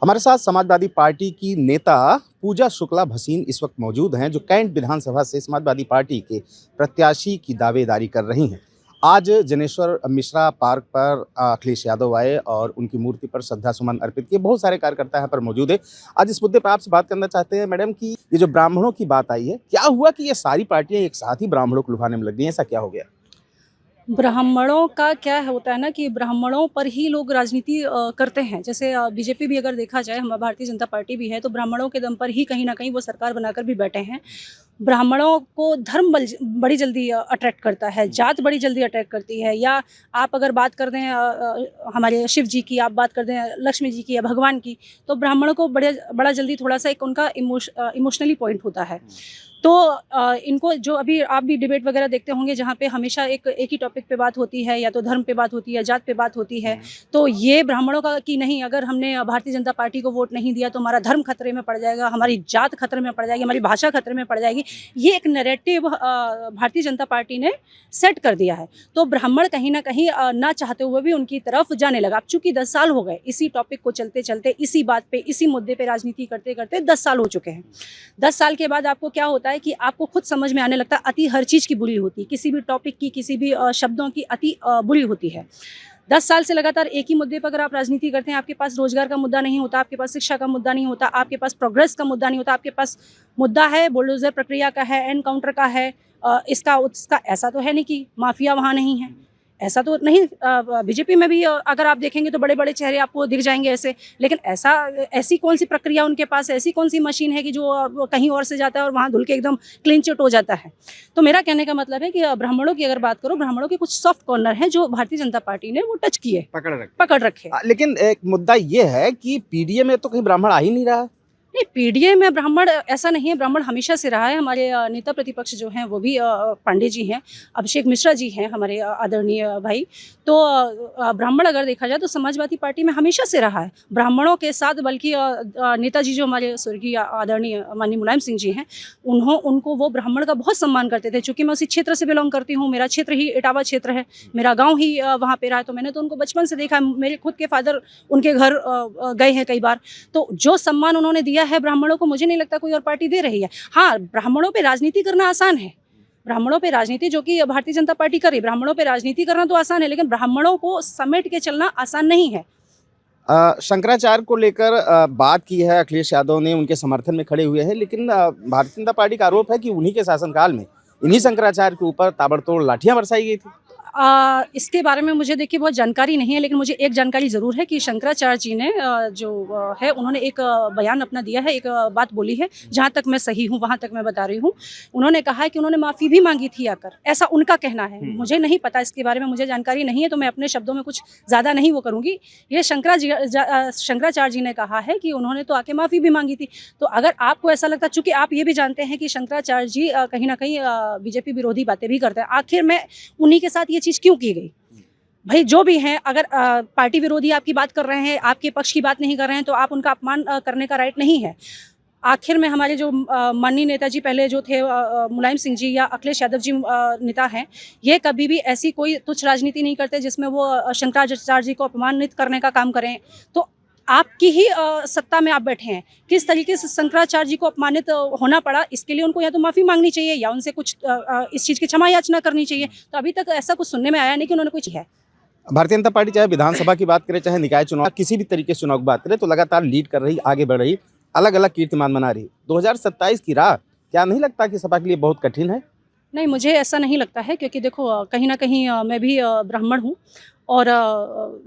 हमारे साथ समाजवादी पार्टी की नेता पूजा शुक्ला भसीन इस वक्त मौजूद हैं, जो कैंट विधानसभा से समाजवादी पार्टी के प्रत्याशी की दावेदारी कर रही हैं। आज जनेश्वर मिश्रा पार्क पर अखिलेश यादव आए और उनकी मूर्ति पर श्रद्धा सुमन अर्पित किए। बहुत सारे कार्यकर्ता यहाँ पर मौजूद हैं। आज इस मुद्दे पर आपसे बात करना चाहते हैं मैडम कि ये जो ब्राह्मणों की बात आई है, क्या हुआ कि ये सारी पार्टियां एक साथ ही ब्राह्मणों को लुभाने में लग गई? ऐसा क्या हो गया? ब्राह्मणों का क्या होता है ना कि ब्राह्मणों पर ही लोग राजनीति करते हैं। जैसे बीजेपी भी अगर देखा जाए, हमारी भारतीय जनता पार्टी भी है, तो ब्राह्मणों के दम पर ही कहीं ना कहीं वो सरकार बनाकर भी बैठे हैं। ब्राह्मणों को धर्म बड़ी जल्दी अट्रैक्ट करता है, जात बड़ी जल्दी अट्रैक्ट करती है। या आप अगर बात कर दें हमारे शिव जी की, आप बात कर दें लक्ष्मी जी की या भगवान की, तो ब्राह्मणों को बड़ा जल्दी थोड़ा सा एक उनका इमोशनली पॉइंट होता है। तो इनको जो अभी आप भी डिबेट वगैरह देखते होंगे, जहाँ पे हमेशा एक ही टॉपिक पे बात होती है, या तो धर्म पे बात होती है, जात पे बात होती है। तो ये ब्राह्मणों का कि नहीं, अगर हमने भारतीय जनता पार्टी को वोट नहीं दिया तो हमारा धर्म खतरे में पड़ जाएगा, हमारी जात खतरे में पड़ जाएगी, हमारी भाषा खतरे में पड़ जाएगी। ये एक नैरेटिव भारतीय जनता पार्टी ने सेट कर दिया है। तो ब्राह्मण कहीं ना कहीं ना चाहते हुए भी उनकी तरफ जाने लगा। अब चूंकि 10 साल हो गए इसी टॉपिक को चलते चलते, इसी बात पे, इसी मुद्दे पे राजनीति करते करते 10 साल हो चुके हैं। 10 साल के बाद आपको क्या होता है कि आपको खुद समझ में आने लगता है, अति हर चीज़ की बुरी होती है, किसी भी टॉपिक की, किसी भी शब्दों की अति बुरी होती है। 10 साल से लगातार एक ही मुद्दे पर अगर आप राजनीति करते हैं, आपके पास रोजगार का मुद्दा नहीं होता, आपके पास शिक्षा का मुद्दा नहीं होता, आपके पास प्रोग्रेस का मुद्दा नहीं होता, आपके पास मुद्दा है बुलडोजर प्रक्रिया का है, एनकाउंटर का है, इसका उसका। ऐसा तो है नहीं कि माफिया वहाँ नहीं है, ऐसा तो नहीं। बीजेपी में भी अगर आप देखेंगे तो बड़े बड़े चेहरे आपको दिख जाएंगे ऐसे। लेकिन ऐसी कौन सी प्रक्रिया उनके पास है, ऐसी कौन सी मशीन है कि जो कहीं और से जाता है और वहाँ धुल के एकदम क्लीन चिट हो जाता है। तो मेरा कहने का मतलब है कि ब्राह्मणों की अगर बात करो, ब्राह्मणों के कुछ सॉफ्ट कॉर्नर है जो भारतीय जनता पार्टी ने वो टच किए, पकड़ रखे। लेकिन एक मुद्दा ये है कि पीडीए में तो कहीं ब्राह्मण आ ही नहीं रहा। नहीं, पीडीए में ब्राह्मण ऐसा नहीं है, ब्राह्मण हमेशा से रहा है। हमारे नेता प्रतिपक्ष जो हैं वो भी पांडे जी हैं, अभिषेक मिश्रा जी हैं हमारे आदरणीय भाई। तो ब्राह्मण अगर देखा जाए तो समाजवादी पार्टी में हमेशा से रहा है ब्राह्मणों के साथ। बल्कि नेताजी जो हमारे स्वर्गीय आदरणीय माननीय मुलायम सिंह जी हैं, उनको वो ब्राह्मण का बहुत सम्मान करते थे। चूँकि मैं उसी क्षेत्र से बिलोंग करती हूँ, मेरा क्षेत्र ही इटावा क्षेत्र है, मेरा गाँव ही वहाँ पे रहा है, तो मैंने तो उनको बचपन से देखा। मेरे खुद के फादर उनके घर गए हैं कई बार। तो जो सम्मान उन्होंने दिया है ब्राह्मणों को, मुझे नहीं लगता कोई और पार्टी दे रही है। हाँ, ब्राह्मणों पे राजनीति करना आसान है, ब्राह्मणों पे राजनीति जो कि भारतीय जनता पार्टी करे, ब्राह्मणों पे राजनीति करना तो आसान है, लेकिन ब्राह्मणों को समेट के चलना आसान नहीं है। शंकराचार्य को लेकर बात की है, अखिलेश यादव ने उनके समर्थन में खड़े हुए हैं, लेकिन भारतीय जनता पार्टी का आरोप है कि उन्हीं के शासनकाल में इन्हीं शंकराचार्य के ऊपर ताबड़तोड़ लाठियां बरसाई गई थी। इसके बारे में मुझे देखिए बहुत जानकारी नहीं है, लेकिन मुझे एक जानकारी ज़रूर है कि शंकराचार्य जी ने है उन्होंने एक बयान अपना दिया है, एक बात बोली है, जहाँ तक मैं सही हूँ वहाँ तक मैं बता रही हूँ। उन्होंने कहा है कि उन्होंने माफ़ी भी मांगी थी आकर, ऐसा उनका कहना है। मुझे नहीं पता, इसके बारे में मुझे जानकारी नहीं है, तो मैं अपने शब्दों में कुछ ज़्यादा नहीं वो करूँगी। ये शंकराचार्य जी ने कहा है कि उन्होंने तो आके माफ़ी भी मांगी थी। तो अगर आपको ऐसा लगता, चूँकि आप ये भी जानते हैं कि शंकराचार्य जी कहीं ना कहीं बीजेपी विरोधी बातें भी करते हैं, आखिर में उन्हीं के साथ ये चीज़ क्यों की गई? भाई जो भी हैं, अगर पार्टी विरोधी आपकी बात कर रहे हैं, आपके पक्ष की बात नहीं कर रहे हैं, तो आप उनका अपमान करने का राइट नहीं है। आखिर में हमारे जो माननीय नेताजी पहले जो थे, मुलायम सिंह जी या अखिलेश यादव जी नेता हैं, ये कभी भी ऐसी कोई तुच्छ राजनीति नहीं करते जिसमें वो शंकराचार्य जी को अपमानित करने का काम करें। तो आपकी ही सत्ता में आप बैठे हैं, किस तरीके से शंकराचार्य जी को अपमानित होना पड़ा, इसके लिए उनको या तो माफ़ी मांगनी चाहिए या उनसे कुछ इस चीज़ की क्षमा याचना करनी चाहिए। तो अभी तक ऐसा कुछ सुनने में आया नहीं कि उन्होंने कुछ है। भारतीय जनता पार्टी चाहे विधानसभा की बात करे, चाहे निकाय चुनाव, किसी भी तरीके से चुनाव की बात करे, तो लगातार लीड कर रही, आगे बढ़ रही, अलग अलग कीर्तिमान बना रही। 2027 की राह क्या नहीं लगता कि सपा के लिए बहुत कठिन है? नहीं, मुझे ऐसा नहीं लगता है, क्योंकि देखो कहीं ना कहीं मैं भी ब्राह्मण हूँ। और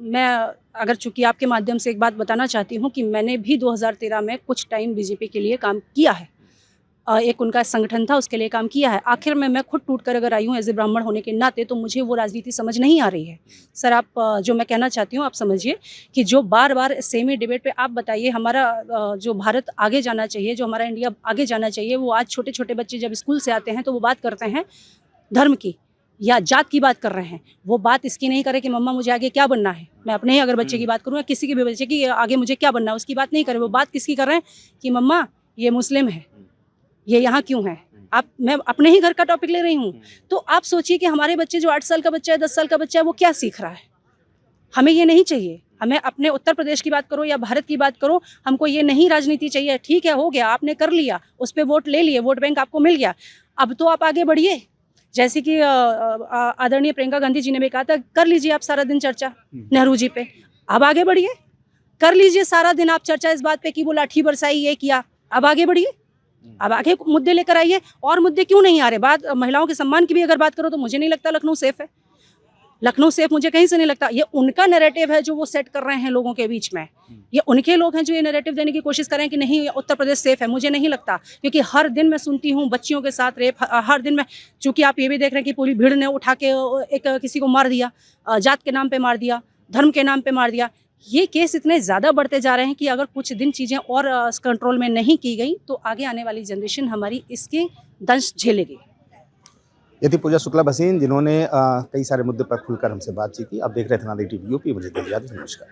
मैं अगर चूँकि आपके माध्यम से एक बात बताना चाहती हूँ कि मैंने भी 2013 में कुछ टाइम बीजेपी के लिए काम किया है। एक उनका संगठन था, उसके लिए काम किया है। आखिर में मैं खुद टूट कर अगर आई हूँ एज ए ब्राह्मण होने के नाते, तो मुझे वो राजनीति समझ नहीं आ रही है। सर, आप जो मैं कहना चाहती हूँ आप समझिए कि जो बार बार सेम ही डिबेट पे आप बताइए, हमारा जो भारत आगे जाना चाहिए, जो हमारा इंडिया आगे जाना चाहिए, वो आज छोटे छोटे बच्चे जब स्कूल से आते हैं तो वो बात करते हैं धर्म की या जात की बात कर रहे हैं। वो बात इसकी नहीं करे कि मम्मा मुझे आगे क्या बनना है। मैं अपने ही अगर बच्चे की बात करूँ या किसी के भी बच्चे की आगे मुझे क्या बनना है, उसकी बात नहीं करे। वो बात किसकी कर रहे हैं कि मम्मा ये मुस्लिम है, ये यहाँ क्यों है। मैं अपने ही घर का टॉपिक ले रही हूँ। तो आप सोचिए कि हमारे बच्चे, जो 8 साल का बच्चा है, 10 साल का बच्चा है, वो क्या सीख रहा है। हमें ये नहीं चाहिए। हमें अपने उत्तर प्रदेश की बात करो या भारत की बात करो, हमको ये नहीं राजनीति चाहिए। ठीक है, हो गया, आपने कर लिया, उस पे वोट ले लिए, वोट बैंक आपको मिल गया। अब तो आप आगे बढ़िए। जैसे कि आदरणीय प्रियंका गांधी जी ने भी कहा था, कर लीजिए आप सारा दिन चर्चा नेहरू जी पे। अब आगे बढ़िए, कर लीजिए सारा दिन आप चर्चा इस बात पे कि वो लाठी बरसाई, ये किया। अब आगे बढ़िए, अब आगे मुद्दे लेकर आइए। और मुद्दे क्यों नहीं आ रहे? बात महिलाओं के सम्मान की भी अगर बात करो तो मुझे नहीं लगता लखनऊ सेफ है। लखनऊ सेफ मुझे कहीं से नहीं लगता। ये उनका नैरेटिव है जो वो सेट कर रहे हैं लोगों के बीच में। ये उनके लोग हैं जो ये नैरेटिव देने की कोशिश कर रहे हैं कि नहीं उत्तर प्रदेश सेफ है। मुझे नहीं लगता, क्योंकि हर दिन मैं सुनती हूँ बच्चियों के साथ रेप। हर दिन मैं, चूंकि आप ये भी देख रहे हैं कि पूरी भीड़ ने उठा के एक किसी को मार दिया, जात के नाम पे मार दिया, धर्म के नाम पे मार दिया। ये केस इतने ज़्यादा बढ़ते जा रहे हैं कि अगर कुछ दिन चीज़ें और कंट्रोल में नहीं की गई तो आगे आने वाली जनरेशन हमारी इसके दंश झेलेगी। ये थी पूजा शुक्ला भसीन, जिन्होंने कई सारे मुद्दे पर खुलकर हमसे बातचीत की। आप देख रहे थे नादिर टीवी यूपी, मुझे दीजिए इजाज़त, नमस्कार।